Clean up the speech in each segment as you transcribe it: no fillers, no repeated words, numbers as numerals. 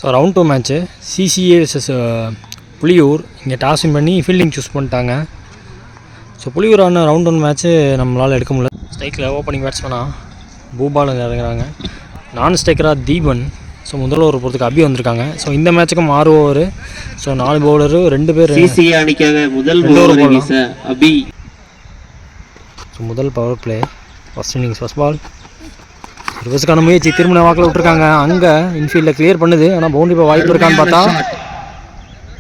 So round 2 match CCA vs Puliyur. இங்கே toss win பண்ணி fielding choose பண்ணிட்டாங்க. ஸோ புலியூர் ஆன ரவுண்ட் 1 மேட்ச்சு நம்மளால் எடுக்க முடியல. ஸ்ட்ரைக்கில் ஓப்பனிங் பேட்ஸ்மேனாக பூபால் இறங்குறாங்க. நான் ஸ்ட்ரைக்கராக தீபன். ஸோ முதல் ஓவர் போகிறதுக்கு அபி வந்திருக்காங்க. ஸோ இந்த மேட்ச்சுக்கு 6 ஓவர். ஸோ 4 பவுலரு 2 பேர் முதல் அபி. ஸோ முதல் power play first innings first ball ரிவர்ஸுக்கான முயற்சி திருமண வாக்கில் விட்டுருக்காங்க. அங்கே இன்ஃபீல்டில் கிளியர் பண்ணுது. ஆனால் பவுண்டரி இப்போ வாய்ப்பு இருக்கான்னு பார்த்தா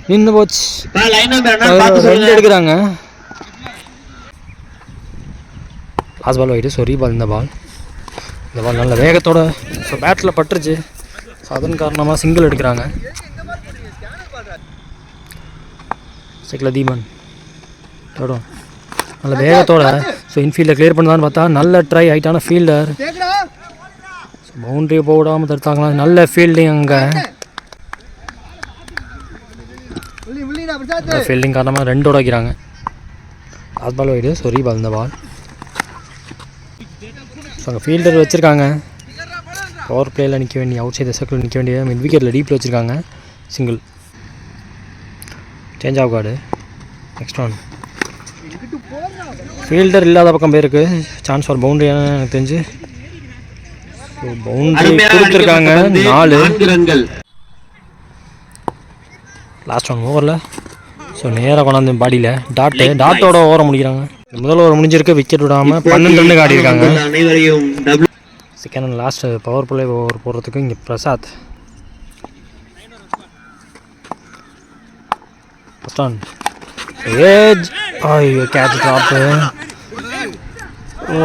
நின்று போச்சு. 2 எடுக்கிறாங்க. லாஸ்ட் பால் வைட்டு சொரி பால். இந்த பால் நல்ல வேகத்தோட ஸோ பேட்டில் பட்டுருச்சு. ஸோ அதன் காரணமாக சிங்கிள் எடுக்கிறாங்க. சைக்கிள் தீபன் தொடும் நல்ல வேகத்தோட ஸோ இன்ஃபீல்டில் கிளியர் பண்ணுதான்னு பார்த்தா நல்ல ட்ரை ஹைட்டான ஃபீல்டர். பவுண்டரி போடாமல் தடுத்தாங்களா. நல்ல ஃபீல்டிங். அங்கே ஃபீல்டிங் காரணமாக 2 வைக்கிறாங்க. லாஸ்ட் பால் வைடு சொரி பால். இந்த பால் ஸோ அங்கே ஃபீல்டர் வச்சுருக்காங்க. பவர் பிளேயில் நிற்க வேண்டிய அவுட் சைட் சர்க்கிள் நிற்க வேண்டிய மிட் விக்கெட்டில் டீப்பில் வச்சுருக்காங்க. Single change off guard. Next one fielder இல்லாத பக்கம் போயிருக்கு. சான்ஸ் ஃபார் பவுண்டரி எனக்கு தெரிஞ்சு. ஸோ பவுண்டரி கொடுத்துருக்காங்க. 4 லாஸ்ட் ஒன் ஓவரில். ஸோ நேராக கொண்டாந்து பாடியில் டாட்டோட ஓவரை முடிக்கிறாங்க. முதல் ஓவர் முடிஞ்சிருக்கு. விக்கெட் விடாமல் 12 ரன் ஆடிருக்காங்க. Second and last power play over போடுறதுக்கு இங்கே Prasad. First on edge catch drop.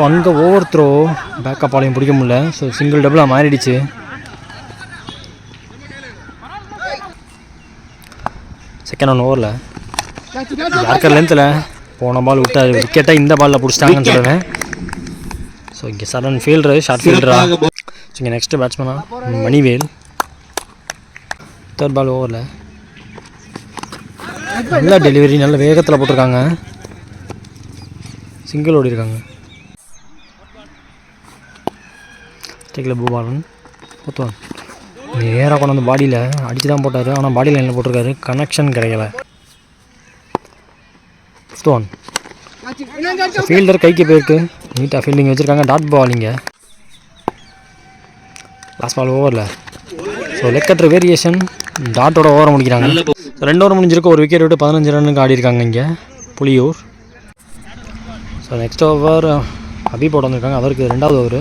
அங்கே ஓவர் த்ரோ பேக்கப் ஆலையும் பிடிக்க முடியல. ஸோ சிங்கிள் டபுளாக மாறிடுச்சு. செகண்ட் ஒன் ஓவரில் யாருக்கர் லென்த்தில் போன பால் விட்டு விக்கெட்டை இந்த பாலில் பிடிச்சிட்டாங்கன்னு சொல்லுவேன். ஸோ இங்கே சடன் ஃபீல்டரு ஷார்ட் ஃபீல்டரா. ஸோ இங்கே நெக்ஸ்ட்டு பேட்ஸ்மேனாக மணிவேல். தேர்ட் பால் ஓவரில் நல்ல டெலிவரி நல்ல வேகத்தில் போட்டிருக்காங்க. சிங்கிள் ஓடி இருக்காங்க. ஸ்டேக்கில் பூபாலன் போத்துவான் நேராக கொண்டு வந்து பாடியில் அடித்து தான் போட்டார். ஆனால் பாடி லைனில் போட்டிருக்காரு. கனெக்ஷன் கிடைக்கல. போத்துவான் ஃபீல்டர் கைக்கு போயிருக்கு. நீட்டாக ஃபீல்டிங் வச்சுருக்காங்க. Dot ball. இங்கே லாஸ்ட் பால் ஓவரில் ஸோ லெக்கட்ரு வேரியேஷன் டாட்டோட ஓவரை முடிக்கிறாங்க. ஸோ 2 ஓவர் முடிஞ்சிருக்கு. ஒரு விக்கெட் விட்டு 15 ரன்னுக்கு ஆடிருக்காங்க இங்கே புலியூர். ஸோ நெக்ஸ்ட் ஓவர் அபி போட வந்திருக்காங்க. அவருக்கு 2வது ஓவர்.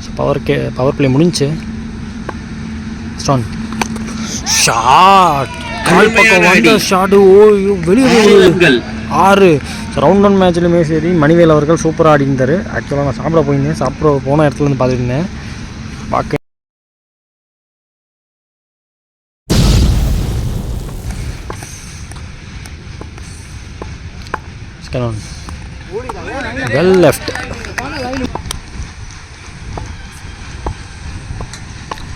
ஸோ பவர் பிளே முடிஞ்சு. ஸ்டான் ஷாட் கால் பக்கம் வந்த ஷாட்டு. வெளியே 6. ஸோ ரவுண்ட் 1 மேட்ச்லையுமே சரி மணிவேல் அவர்கள் சூப்பராக ஆடிருந்தார். ஆக்சுவலாக நான் சாப்பிட போயிருந்தேன். போன இடத்துல இருந்து பார்த்துருந்தேன். பார்க்க வெல் லெஃப்ட்.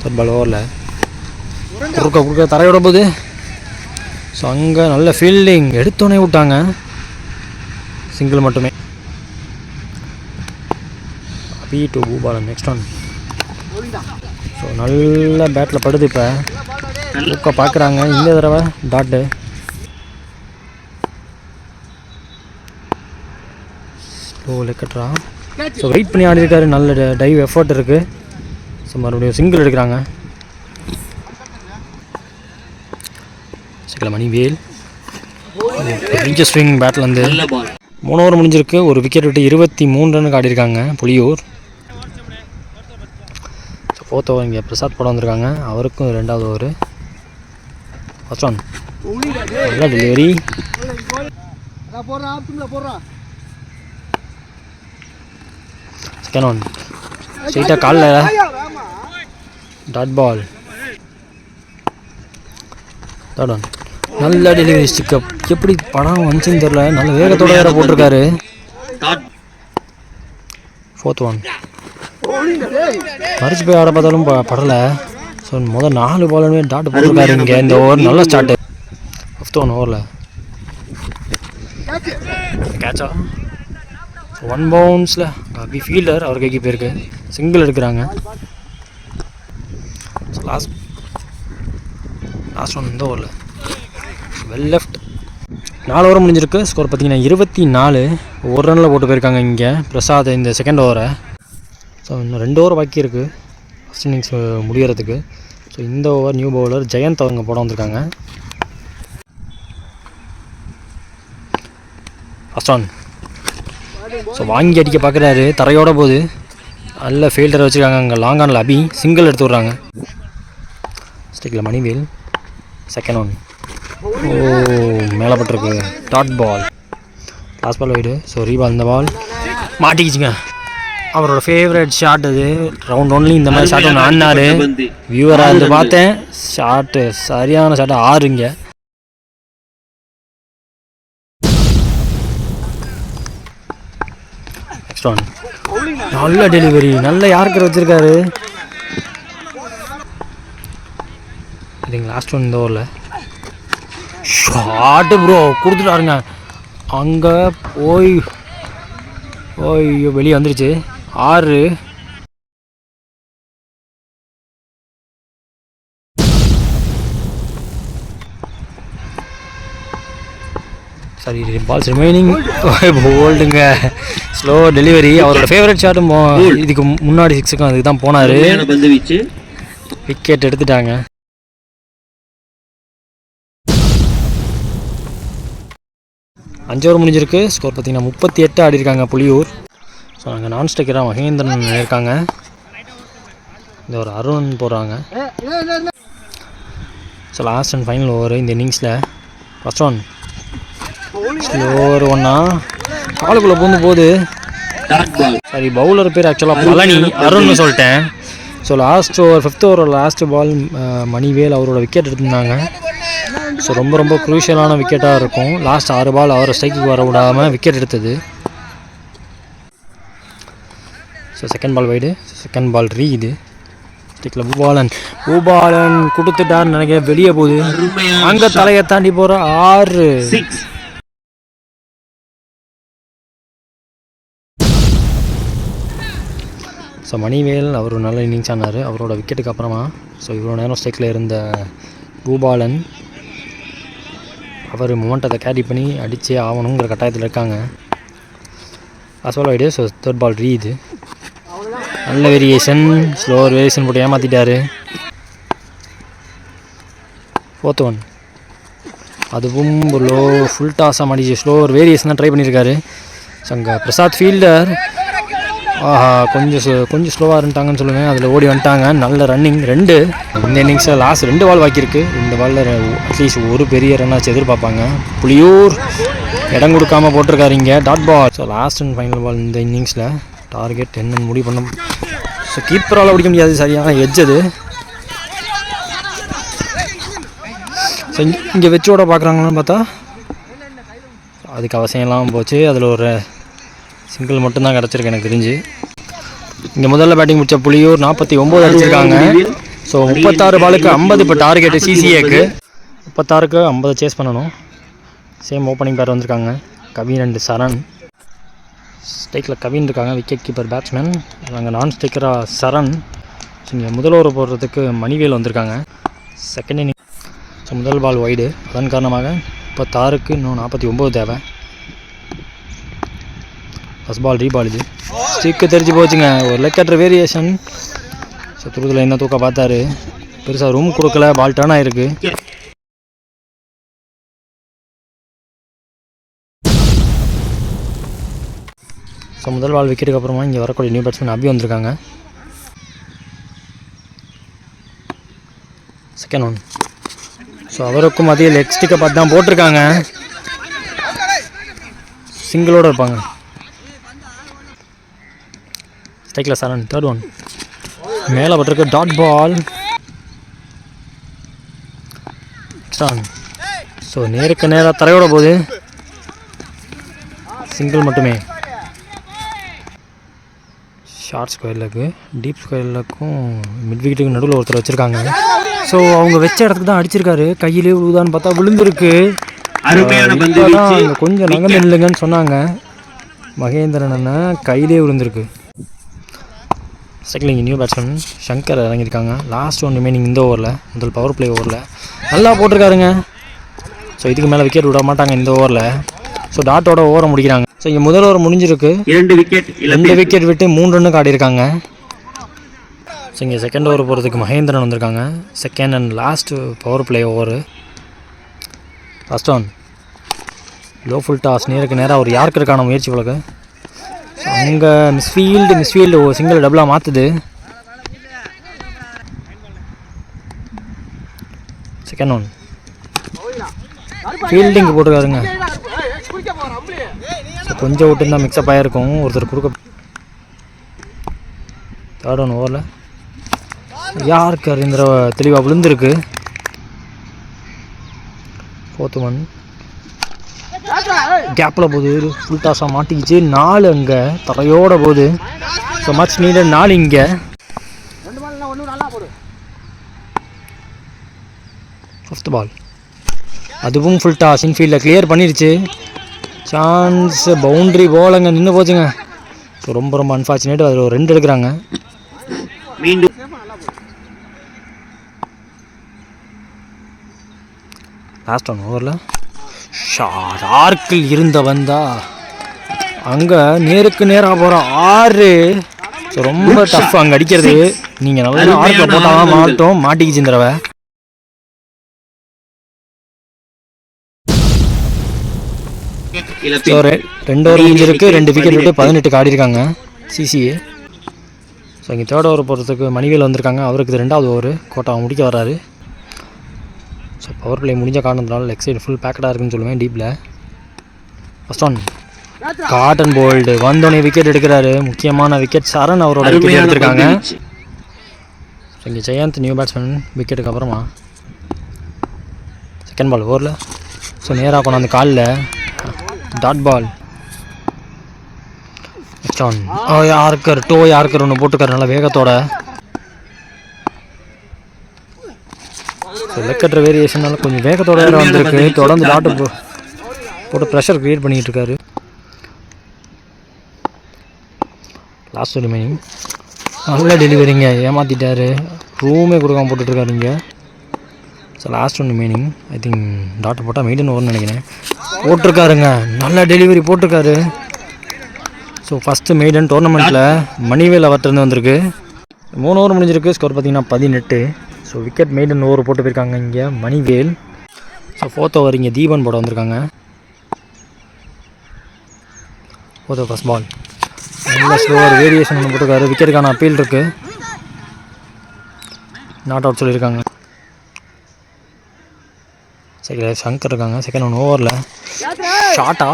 தேர்ட் பால் ஓவரில் குறுக்க தரையோட போகுது. ஸோ அங்கே நல்ல ஃபீல்டிங் எடுத்தோடனே விட்டாங்க. சிங்கிள் மட்டுமே. Abi to Bhupalan. Next one so நல்ல பேட்டில் படுது. இப்போ குறுக்க பார்க்குறாங்க. இந்த தடவை டாட்டு. லெக்கட்ரா ஸோ வெயிட் பண்ணி ஆடி இருக்காரு. நல்ல டைவ் எஃபர்ட் இருக்குது. ஸோ மறுபடியும் சிங்கிள் எடுக்கிறாங்க. சிக்கல மணிவேல் பெரிய ஸ்விங் பேட்லேருந்து. 3 ஓவர் முடிஞ்சிருக்கு. ஒரு விக்கெட் விட்டு 23 ரன்னுக்கு ஆடிருக்காங்க புலியூர். ஸோ 4th ஓவர் இங்கே பிரசாத் போட வந்திருக்காங்க. அவருக்கும் 2வது ஓவர். ஃபர்ஸ்ட் ஒன் நல்ல டெலிவரி. செகண்ட் ஒன் ஸ்ட்ரைட்டாக காலில் டாட் பால். தேர்ட் ஒன் நல்ல டெலிவரி ஸ்டிக்கப். எப்படி படம் வந்துச்சுன்னு தெரியல. நல்ல வேகத்தோட வேற போட்டிருக்காரு. 4th ஒன் மறிச்சு போய் ஆட பார்த்தாலும் படலை. ஸோ முதல் 4 பாலுமே டாட் போட்டிருக்காரு. இங்கே இந்த ஓவர் நல்ல ஸ்டார்ட்டு. 5th ஒன் ஓவரில் கேட்சா. 1 பவுன்ஸில் அபி ஃபீல்டர் அவர் கைக்கு போயிருக்கு. சிங்கிள் எடுக்கிறாங்க. ஸோ லாஸ்ட் லாஸ்ட் ஒன் இந்த ஓவரில் வெல் லெஃப்ட். 4 ஓவர் முடிஞ்சிருக்கு. ஸ்கோர் பார்த்தீங்கன்னா 24. ஒரு ரனில் போட்டு போயிருக்காங்க இங்கே பிரசாத் இந்த செகண்ட் ஓவரை. ஸோ இன்னும் 2 ஓவர் பாக்கி இருக்குது ஃபஸ்ட் இன்னிங்ஸ் முடிகிறதுக்கு. ஸோ இந்த ஓவர் நியூ பவுலர் ஜெயந்த் அவங்க போட வந்திருக்காங்க. First on. ஸோ வாங்கி அடிக்க பார்க்குறாரு, தரையோட போகுது. நல்ல ஃபீல்டரை வச்சுருக்காங்க அங்கே. லாங் ஆனில் அபி சிங்கிள் எடுத்து விட்றாங்க. ஸ்டிக்கில் மணிவேல் செகண்ட் ஒன். ஓ மேலே பட்டிருக்கு. Dot ball. Last ball wide. So reball. இந்த பால் மாட்டிக்கிச்சுங்க. அவரோட ஃபேவரட் ஷாட் அது. ரவுண்ட் ஒன்லி இந்த மாதிரி ஷாட் ஒன்று ஆடினார். வியூவராக இருந்து பார்த்தேன். ஷாட்டு சரியான ஷாட்டு. 6 இங்கே. Next one. நல்ல டெலிவரி. நல்ல யாருக்கர் வச்சுருக்காரு இதுங்க. லாஸ்ட் ஒன் இந்த ஓவரில் ஷாட்டு ப்ரோ கொடுத்துட்டாருங்க. அங்கே போய் வெளியே வந்துருச்சு. 6. சரி பால்ஸ் ரிமைனிங். போல்டுங்க. Slow delivery. அவரோட ஃபேவரட் ஷாட்டும் இதுக்கு முன்னாடி 6க்கும் அதுக்கு தான் போனார். விக்கெட் எடுத்துட்டாங்க. அஞ்சு ஓவர் முடிஞ்சிருக்கு. ஸ்கோர் பார்த்தீங்கன்னா 38 ஆடி இருக்காங்க புலியூர். ஸோ அங்கே நான் ஸ்ட்ரைக்கராக மகேந்திரன் இருக்காங்க. இந்த ஒரு அருண் போடுறாங்க. So last and final over இந்த இன்னிங்ஸில். ஃபஸ்ட் ஒன் ஸ்லோவர் ஒன்னா காலுக்குள்ளே பூந்து போகுது. சரி பவுலர் பேர் ஆக்சுவலாக பழனி, அருண்னு சொல்லிட்டேன். So last over 5th over last ball Manivel அவரோட விக்கெட் எடுத்திருந்தாங்க. ஸோ ரொம்ப குரூஷியலான விக்கெட்டாக இருக்கும். லாஸ்ட் 6 பால் அவரை ஸ்ட்ரைக்கு வர விடாமல் விக்கெட் எடுத்தது. So second ball wide. Second ball இது ஸ்டிக்கில் பூபாலன் கொடுத்துட்டான்னு நினைக்க. வெளியே போகுது. அங்கே தலையை தாண்டி போகிற 6. ஸோ மணிவேல் அவர் ஒரு நல்ல இன்னிங்ஸ் ஆனார் அவரோட விக்கெட்டுக்கு அப்புறமா. ஸோ இவ்வளோ நேரம் ஸ்ட்ரைக்கில் இருந்த பூபாலன் அவர் மொமெண்டத்தை கேரி பண்ணி அடித்தே ஆகணுங்கிற கட்டாயத்தில் இருக்காங்க. Last ball wide. So third ball இது நல்ல வேரியேஷன். ஸ்லோவர் வேரியேஷன் போட்டு ஏமாற்றிட்டார். 4th one. அதுவும் லோ ஃபுல் டாஸாக மாடிச்சு. ஸ்லோவர் வேரியேஷன் தான் ட்ரை பண்ணியிருக்காரு. ஸோ அங்கே பிரசாத் ஃபீல்டர் கொஞ்சம் ஸ்லோவாக இருந்துட்டாங்கன்னு சொல்லுவேன். அதில் ஓடி வந்துட்டாங்க. நல்ல ரன்னிங். 2 இந்த இன்னிங்ஸில் லாஸ்ட் 2 பால் பாக்கியிருக்கு. இந்த பாலில் அட்லீஸ்ட் ஒரு பெரிய ரன்னாச்சு எதிர்பார்ப்பாங்க. புலியூர் இடம் கொடுக்காமல் போட்டிருக்காரு இங்கே. Dot ball. So last and final ball இந்த இன்னிங்ஸில். டார்கெட் என்னன்னு முடிவு பண்ண. ஸோ கீப்பரால் பிடிக்க முடியாது. சரியான எட்ஜ் அது. ஸோ இங்கே வச்சோட பார்க்குறாங்களான்னு பார்த்தா அதுக்கு அவசியம் இல்லாமல் போச்சு. அதில் ஒரு சிங்கிள் மட்டும்தான் கிடச்சிருக்கு எனக்கு தெரிஞ்சு. இங்கே முதல்ல பேட்டிங் முடித்த புலியூர் 49 அடிச்சிருக்காங்க. ஸோ 36 பாலுக்கு 50 இப்போ டார்கெட்டு சிசிஏக்கு. 36க்கு 50 சேஸ் பண்ணணும். சேம் ஓப்பனிங் பேர் வந்திருக்காங்க. கவின் அண்ட் சரண். ஸ்ட்ரைக்கில் கவின் இருக்காங்க, விக்கெட் கீப்பர் பேட்ஸ்மேன். நாங்கள் நான் ஸ்ட்ரைக்கராக சரண். ஸோ இங்கே முதல் ஓவர் போடுறதுக்கு மணிவேல் வந்திருக்காங்க. Second inning. ஸோ முதல் பால் வைடு. அதன் காரணமாக 36க்கு இன்னும் 49 தேவை. ஃபஸ்ட் பால் ரீபால். இது ஸ்டிக்கு தெரிஞ்சு போச்சுங்க. ஒரு லெக்கற்ற வேரியேஷன். ஸோ துருதில் என்ன தூக்க பார்த்தாரு. பெருசாக ரூம் கொடுக்கல. பால் டர்ன் ஆகிருக்கு. ஸோ முதல் பால் விக்கெட்டுக்கு அப்புறமா இங்கே வரக்கூடிய நியூ பேட்ஸ்மேன் அபி வந்திருக்காங்க. Second one. ஸோ அவருக்கும் அதே லெக் ஸ்டிக்கை பார்த்து தான் போட்டிருக்காங்க. சிங்கிளோடு இருப்பாங்க. ஸ்ட்ரைக்கில் சரண். தேர்ட் ஒன் மேலே பட்டிருக்கு. Dot ball. ஸோ நேருக்கு நேராக தரையோட போகுது. சிங்கிள் மட்டுமே. Short square leg deep square லெக்கும் மிட் விக்கெட்டுக்கு நடுவில் ஒருத்தர் வச்சுருக்காங்க. ஸோ அவங்க வச்ச இடத்துக்கு தான் அடிச்சிருக்காரு. கையிலே விழுதான்னு பார்த்தா விழுந்துருக்கு. கொஞ்சம் நகர்ந்து நில்லுங்கன்னு சொன்னாங்க. மகேந்திரன் அண்ணன் கையிலே விழுந்திருக்கு. செகண்ட் நியூ பேட்ஸ்மேன் ஷங்கர் இறங்கியிருக்காங்க. லாஸ்ட் ஒன் ரிமைனிங் இந்த ஓவரில். முதல் பவர் பிளே ஓவரில். நல்லா போட்டிருக்காருங்க. ஸோ இதுக்கு மேலே விக்கெட் விட மாட்டாங்க இந்த ஓவரில். ஸோ டாட்டோட ஓவரை முடிக்கிறாங்க. ஸோ இங்கே முதல் ஓவர் முடிஞ்சிருக்கு. 2 விக்கெட் விட்டு 3 ரன்னுக்கு ஆடிருக்காங்க. ஸோ இங்கே செகண்ட் ஓவர் போகிறதுக்கு மகேந்திரன் வந்திருக்காங்க. Second and last power play over. First on low full toss, நேருக்கு நேராக ஒரு யார்க்கருக்கான முயற்சி போலக்கு. ஸோ அங்கே மிஸ்ஃபீல்டு சிங்கிள் டபுளாக மாற்றுது. செகண்ட் ஒன் ஃபீல்டிங்கு போட்டுருக்காருங்க. ஸோ கொஞ்சம் விட்டு தான் மிக்ஸ்அப் ஆகிருக்கும், ஒருத்தர் கொடுக்க. தேர்ட் ஒன் ஓவரில் யாருக்கு இந்த தெளிவாக விழுந்திருக்கு. ஃபோர்த் ஒன் கேப்பில் போகுது, ஃபுல் டாஸாக மாட்டிக்கிச்சு. 4 அங்கே தரையோட போகுது. ஸோ மச் நீடட் 4 இங்கே. ஃபிஃப்த் பால் அதுவும் ஃபுல் டாஸ் இன்ஃபீல்டில் கிளியர் பண்ணிடுச்சு. சான்ஸ் பவுண்ட்ரி போல் அங்கே நின்று போச்சுங்க. ஸோ ரொம்ப அன்ஃபார்ச்சுனேட். அதில் ஒரு 2 எடுக்கிறாங்க. லாஸ்ட் ஒன் ஓவரில் ஆர்க்கில் இருந்த வந்தா அங்கே நேருக்கு நேராக போகிற 6. ஸோ ரொம்ப டஃப் அங்கே அடிக்கிறது. நீங்கள் நல்லா ஆர்க்கில் போட்டால் மாட்டிக்கிச்சு இந்த தடவை. ஸோ 2 ஓவர் முடிஞ்சிருக்கு. 2 விக்கெட் விட்டு 18 ஆடிருக்காங்க சிசிஏ. ஸோ இங்கே தேர்ட் ஓவர் போகிறதுக்கு மணிவேல் வந்திருக்காங்க. அவருக்கு இது 2வது ஓவர். கோட்டாவை முடிக்க வர்றாரு. ஸோ பவர் பிளே முடிஞ்ச காரணத்தினால லெக் சைடு ஃபுல் பேக்கடாக இருக்குன்னு சொல்லுவேன் டீப்பில். ஃபர்ஸ்ட் ஒன் காட்டன் போல்டு வந்தோடனே விக்கெட் எடுக்கிறாரு. முக்கியமான விக்கெட். சரண் அவரோட விக்கெட் எடுத்திருக்காங்க. ஸோ இங்கே ஜெயந்த் நியூ பேட்ஸ்மேன் விக்கெட்டுக்கு அப்புறமா செகண்ட் பால் ஓவரில். ஸோ நேராக கொண்டாந்து காலில் dot ball. Next on yorker ஒன்று போட்டுக்காரு நல்லா வேகத்தோட. லெக்கற்ற வேரியேஷனால கொஞ்சம் வேகத்தோட வந்திருக்கு. தொடர்ந்து டாட்டு போட்டு ப்ரெஷர் க்ரியேட் பண்ணிகிட்டு இருக்காரு. லாஸ்ட் ரிமைனிங் நல்ல டெலிவரிங்க. ஏமாற்றிட்டாரு. ரூமே கொடுக்காம போட்டுட்ருக்காரு இங்கே. So last one remaining. I think dot போட்டால் மெயின்டைன் ஓவர்னு நினைக்கிறேன். போட்டிருக்காருங்க. நல்ல டெலிவரி போட்டிருக்காரு. ஸோ ஃபஸ்ட்டு மெய்டன் டோர்னமெண்ட்டில் மணிவேல் அவர்கிட்ட வந்திருக்கு. 3 ஓவர் முடிஞ்சிருக்கு. ஸ்கோர் பார்த்திங்கன்னா 18. ஸோ விக்கெட் மெய்டன் ஓவர் போட்டு போயிருக்காங்க இங்கே மணிவேல். ஸோ 4th ஓவர் இங்கே தீபன் போட வந்திருக்காங்க. 4th ஓவர் ஃபஸ்ட் பால் நல்ல ஸ்லோவர் வேரியேஷன் ஒன்று போட்டிருக்காரு. விக்கெட்டுக்கான அப்பீல் இருக்குது. நாட் அவுட் சொல்லியிருக்காங்க. செகண்ட் சங்கர் இருக்காங்க. செகண்ட் ஒன் ஓவரில் ஷார்ட்டா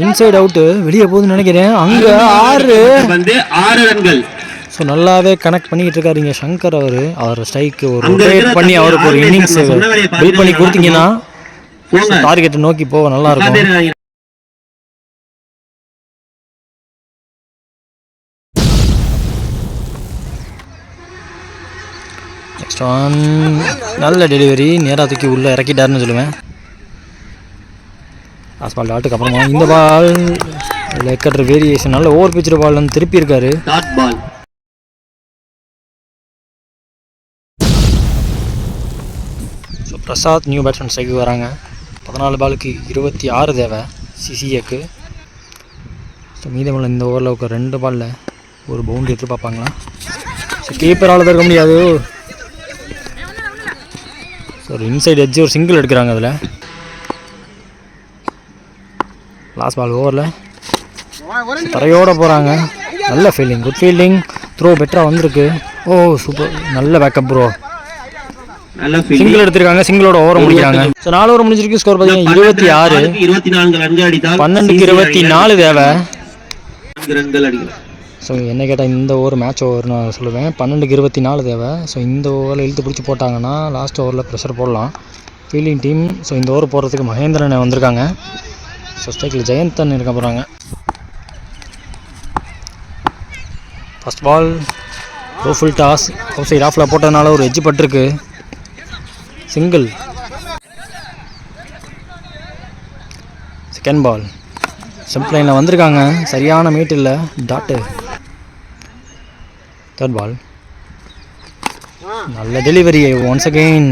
இன்சைட் அவுட்டு வெளியே போகுதுன்னு நினைக்கிறேன். அங்கே 6 ரன்கள். ஸோ நல்லாவே கனெக்ட் பண்ணிக்கிட்டு இருக்காரு இங்கே சங்கர். அவர் ஸ்ட்ரைக்கு ஒரு ரொட்டேட் பண்ணி அவருக்கு ஒரு இன்னிங்ஸ் பில்ட் பண்ணி கொடுத்தீங்கன்னா டார்கெட்டை நோக்கி போக நல்லாயிருக்கும். நெக்ஸ்ட் ஒன் நல்ல டெலிவரி. நேராக தூக்கி உள்ளே இறக்கிட்டாருன்னு சொல்லுவேன். லாஸ்ட் பால் டாட்டுக்கு அப்புறமா இந்த பால் லெக்கற்ற வேரியேஷன் நல்ல ஓவர் பிச்சர் பால் வந்து திருப்பி இருக்காரு. So Prasad new batsman strike வராங்க. 14 பாலுக்கு 26 தேவை சிசிஏக்கு. ஸோ மீதமுள்ள இந்த ஓவரில் ஒரு 2 பாலில் ஒரு பவுண்டரி எதிர்பார்ப்பாங்களா? ஸோ கீப்பரால் தடுக்க முடியாது. ஸோ ஒரு இன்சைட் எட்ஜ் ஒரு சிங்கிள் எடுக்கிறாங்க. அதில் லாஸ்ட் பால் ஓவரில் தரையோடு போகிறாங்க. நல்ல ஃபீல்டிங், குட் ஃபீல்டிங். த்ரோ பெட்டராக வந்திருக்கு. ஓ சூப்பர், நல்ல பேக்கப் ப்ரோ. சிங்கிள் எடுத்திருக்காங்க. சிங்கிளோட ஓவர் முடிக்கிறாங்க. ஸோ 4 ஓவர் முடிஞ்சிருக்கு. ஸ்கோர் பார்த்தீங்கன்னா 26. 12க்கு 24 தேவை. ஸோ என்ன கேட்டால் இந்த ஓவர் மேட்ச் ஓவர் நான் சொல்லுவேன். 12க்கு 24 தேவை. ஸோ இந்த ஓவரில் இழுத்து பிடிச்சி போட்டாங்கன்னா லாஸ்ட் ஓவரில் ப்ரெஷர் போடலாம் ஃபீல்டிங் டீம். ஸோ இந்த ஓவர் போடுறதுக்கு மகேந்திரன் வந்திருக்காங்க. ஸோ ஸ்ட்ரைக்கில் ஜெயந்தன் இருக்க போகிறாங்க. First ball low full toss. Outside ஆஃபில் போட்டதுனால ஒரு எட்ஜ் பட்டிருக்கு. சிங்கிள். செகண்ட் பால் ஸ்டம்ப் லைனில் வந்திருக்காங்க. சரியான மீட் இல்லை. டாட்டு. தேர்ட் பால் நல்ல டெலிவரி. ஒன்ஸ் அகெயின்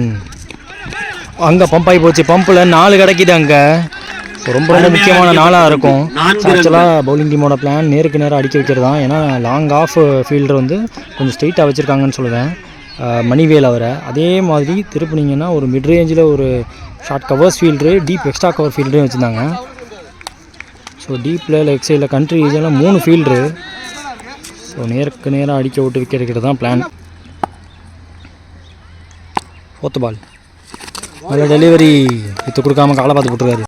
அங்கே பம்ப் ஆகி போச்சு. பம்பில் 4 கிடைக்கிது அங்கே. ரொம்ப ரொம்ப முக்கியமான நாளாக இருக்கும். ஆக்சுவலாக பவுலிங் டீமோட பிளான் நேருக்கு நேராக அடிக்க வைக்கிறது தான். ஏன்னா லாங் ஆஃப் ஃபீல்டர் வந்து கொஞ்சம் ஸ்ட்ரெயிட்டாக வச்சுருக்காங்கன்னு சொல்லுவேன், மணிவேல் அவரை. அதே மாதிரி திருப்பினீங்கன்னா ஒரு மிட் ரேஞ்சில் ஒரு short covers fielder, deep extra cover ஃபீல்டரையும் வச்சுருந்தாங்க. ஸோ டீப்பில் லெக் சைடில் கண்ட்ரி ஏஜில் 3 ஃபீல்டரு. ஸோ நேருக்கு நேராக அடிக்க விட்டு விற்கிறது தான் பிளான். 4th பால் நல்ல டெலிவரி வித்து கொடுக்காம காலை பார்த்து போட்டுருக்காரு.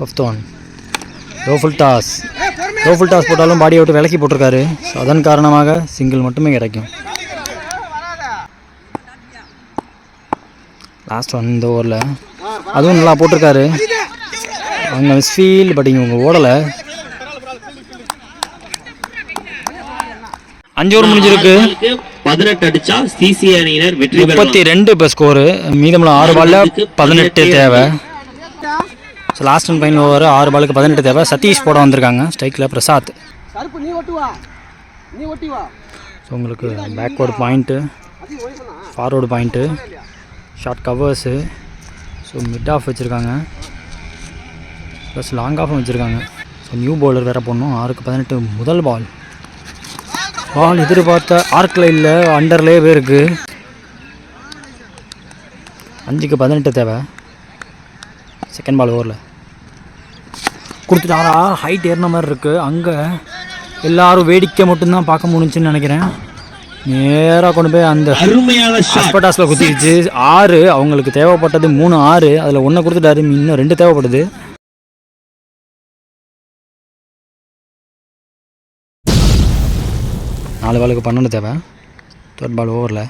5th one low full toss போட்டாலும் பாடியை விட்டு விலக்கி போட்டிருக்காரு. ஸோ அதன் காரணமாக சிங்கிள் மட்டுமே கிடைக்கும். லாஸ்ட் ஒன் இந்த ஓவரில் அதுவும் நல்லா போட்டிருக்காரு. அங்கே மிஸ்ஃபீல்ட், பட் இங்கே ஓடலை. 5 ஓவர் முடிஞ்சிருக்கு. 18 அடிச்சா சிசி அணியினர் வெற்றி பெறலாம். 32 இப்போ ஸ்கோரு. மீதமுள்ள 6 பாலில் 18 தேவை. So last and final over 6 பாலுக்கு 18 தேவை. சதீஷ் போட வந்திருக்காங்க. ஸ்ட்ரைக்கில் பிரசாத். ஸோ உங்களுக்கு backward point, forward point, short covers, so mid off வச்சுருக்காங்க, ப்ளஸ் லாங் ஆஃபும் வச்சுருக்காங்க. ஸோ நியூ பவுலர் வேறு போடணும். 6க்கு 18 முதல் பால் எதிர்பார்த்த ஆர்க்கில் இல்லை, அண்டர்லேயே போயிருக்கு. 5க்கு 18 தேவை. செகண்ட் பால் ஓவரில் கொடுத்துட்டாரா? ஹைட் ஏறின மாதிரி இருக்குது. அங்கே எல்லோரும் வேடிக்கை மட்டும்தான் பார்க்க முடிஞ்சுன்னு நினைக்கிறேன். நேராக கொண்டு போய் அந்த ஹஸ்பட்டாஸில் குத்திடுச்சு. 6 அவங்களுக்கு தேவைப்பட்டது 3 6. அதில் 1 கொடுத்துட்டாரு, இன்னும் 2 தேவைப்படுது. நாலு பாலுக்கு 12 தேவை. 3rd பால் ஓவரில்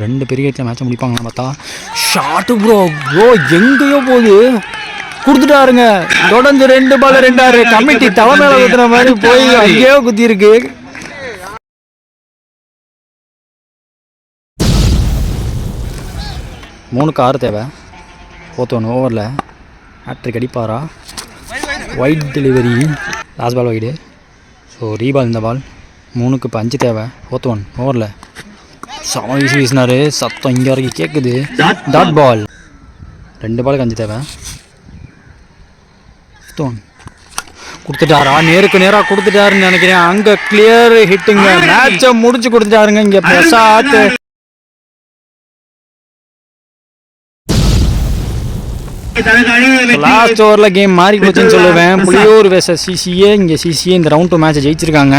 2 பெரிய இடத்துல மேட்சை முடிப்பாங்கன்னு பார்த்தா ஷார்ட்டு ப்ரோ எங்கேயோ போகுது. கொடுத்துட்டாருங்க. தொடர்ந்து 2 பால் 2 6. கமிட்டி தலை மேலே குத்துற மாதிரி போய் அங்கேயோ குத்திருக்கு. மூணுக்கு 6 தேவை. 4th ஒன் ஓவரில் ஹேட்ரிக் அடிப்பாரா? Wide delivery. Last ball wide. So reball இந்த பால். 3க்கு 5 தேவை. 4th ஒன் ஓவரில் செம வீசி வீசினார். சத்தம் இங்கே வரைக்கும் கேட்குது. Dot ball. 2 பாலுக்கு 5 தேவை. 5th one கொடுத்துட்டாரா? நேருக்கு நேராக கொடுத்துட்டாருன்னு நினைக்கிறேன். அங்கே கிளியர் ஹிட்டுங்க. மேட்சை முடிச்சு கொடுத்துட்டாருங்க இங்கே பிரசாத். லாஸ்ட் ஓவரில் கேம் மாறி போச்சுன்னு சொல்லுவேன். Puliyur versus CCA. இங்கே சிசிஏ இந்த ரவுண்ட் 2 மேட்சை ஜெயிச்சிருக்காங்க.